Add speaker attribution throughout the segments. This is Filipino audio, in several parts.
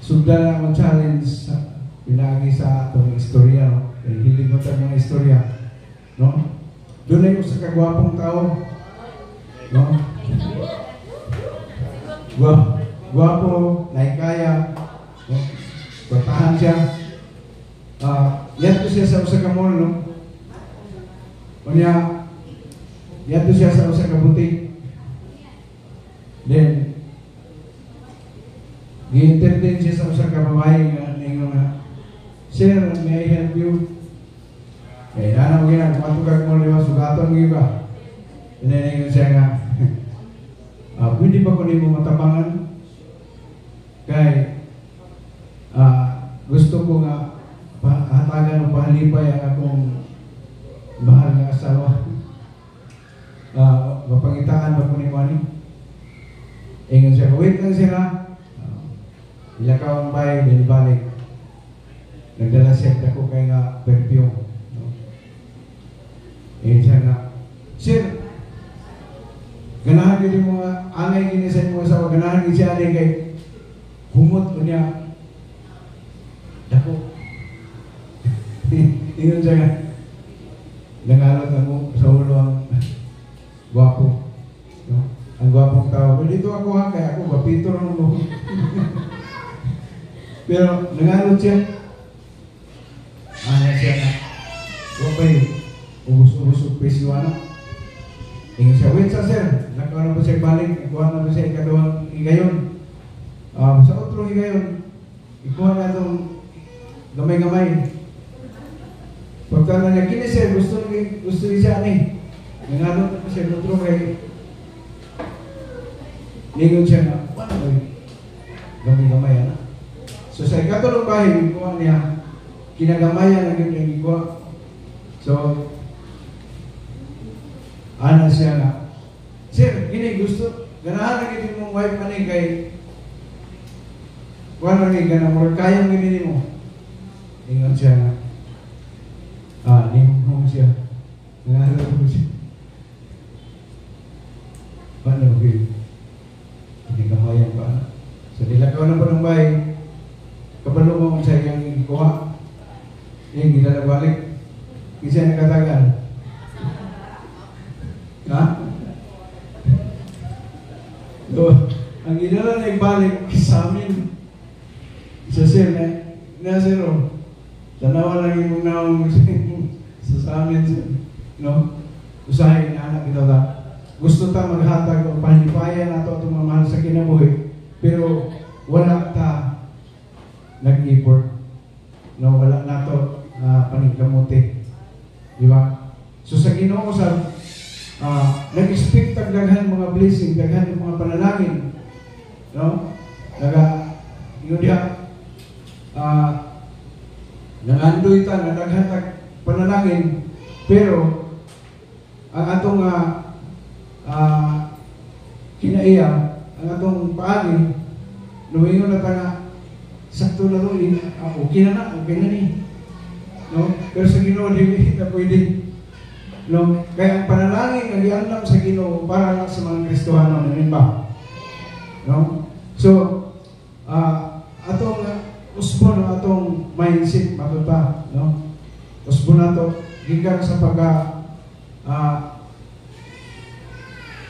Speaker 1: sugdan na akong challenge sa pinagi sa atong istorya, no? Kaya hilig mo tayo mga istorya, no? Doon na yung sa kagwapong tao, no? Gwapo, naikaya, no? Bertahan siya. Yan to siya sa usa ka mall, no? Kanya, yan to siya sa usa ka butik. Then, gi-entertain siya sa usa ka babae nga ningon, "Sir, may I help you?" Eh, nana mo gina, matugag mo liwa, sugaton mo iba. Ningon siya nga, pwede ba ko nimo matabangan? Kay, gusto ko nga, hatagan o pahalipay ang akong mahal na asawa. Mapangitaan ba ko ni Mani? Ingon siya, wait lang siya na. Ilakaw ang bahay, binibalik. Nagdala siya ako kay nga perfume. No? Ingon siya na, "Sir, ganahan din yung mga angay gini sa mga asawa, ganahan din siya din kay humot ko niya. Dako." Ingon siya nga, nangalot ako sa ulo ang gwapo. No? Ang gwapong tao. Pero dito ako ha, kaya ako bapito ng ulo. Pero nangalot siya. Siya na, wapay, ubus-ubus o presyo ano. Ingon siya, wait sa sir, nakaw na ba siya balik, ikuha na ba siya ikadawang higayon. Sa otro higayon, ikuha na itong gamay-gamay. Pagka na niya, kini sir, gusto niya siya ni. Nangalot na siya, otro kay ningon siya na, ano ba gamay-gamay ano. So sa ikatulong bahay, ikuha niya, kinagamayan ang yung ikuha. So, ana siya na, "Sir, gini gusto, ganahan na gini mong wife maning kay kuha na gini, ganang more kayang gini mo." Ingon siya na, ningon siya. Nangahalap ko siya. Paano, okay? Kinagamayan pa na. So, dilakaw na pa ng bahay. Kabalo mo siya yung ikuha. Yung ginalabalik. Isa nakatagal. Ha? So, ang ginala na ibalik sa amin. Isa sir na sir, tanawa lang yung naong sa amin sir. No? Usahay na anak ito ta. Gusto ta maghatag o panipayan nato itong mga mahal sa kinabuhi. Pero wala ta nag-effort. No, wala nato paningkamuti. Di ba? So sa Ginoo sa nag-expect daghan mga blessing, daghan mga panalangin. No? Yun diya nangandoy ta na daghan panalangin, pero ang atong kinaiya, ang atong paagi, lumingon na ta nga sakto na to, okay na ni. No? Pero sa Ginoo, hindi na pwede. No? Kaya ang panalangin, ang ianlam sa Ginoo, para lang sa mga Kristohano, namin ba? No? So, atong usbon, atong mindset, matuta, no? Usbon na to, gikan sa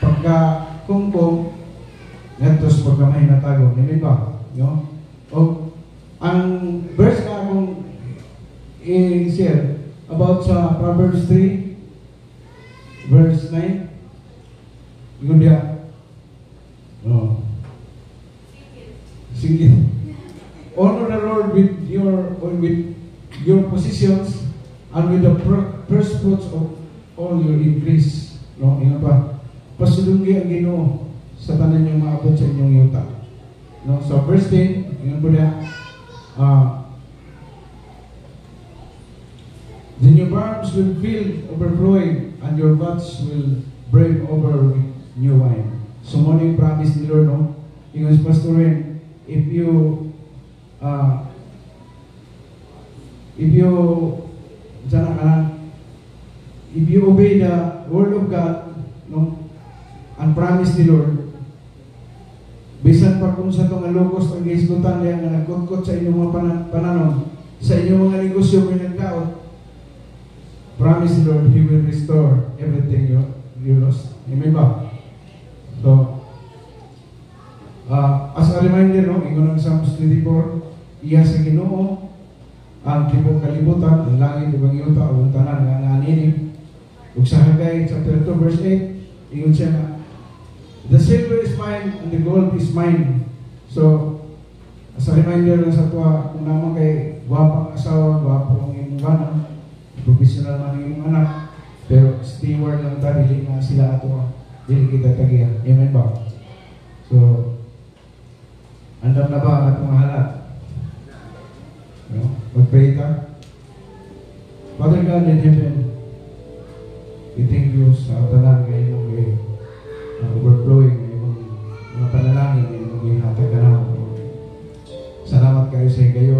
Speaker 1: pagka-kumpong, ngatos pagkamay na tago, namin ba? No? O, ang verse na akong i-share about sa Proverbs 3 verse 9, yun diya, sige, honor the Lord with your possessions and with the first fruits of all your increase. No, yun pa, pasulungi ang Ginoo sa tanan yung maabot sa inyong yuta. No, so verse 10, yun po diya, then your barns will fill overflowing, and your vats will brim over with new wine. So morning promise ni Lord, no? Ingon si Pastor Ren, if you obey the word of God, no, and promise ni Lord, Bisan pa kung sa itong alugos ang gisgutan niya nga nagkutkot sa inyong mga pananon, sa inyong mga negosyo may nagkaot, promise Lord, He will restore everything you lost. Amen ba? So, as a reminder, no, ingon ang Psalms 24, iya sa Ginoo ang tibok kalibutan, ang langit, ibang yuta, o ang tanan nga naninib. Ug sa Haggai chapter 2 verse 8, ingon siya na, the silver is mine and the gold is mine. So, as a reminder lang sa tuwa, kung naman kay gwapang asawa, gwapang iyong anak, professional man iyong anak, pero steward lang ta, dili na sila ato, dili kita tagiya. Amen ba? So, andam na ba ang atong halat? No? Mag-pray ka. Father God in heaven, we thank you sa tanan ngayon overflowing ng mga panalangin ng mga hatag ka naman. Salamat kayo sa kayo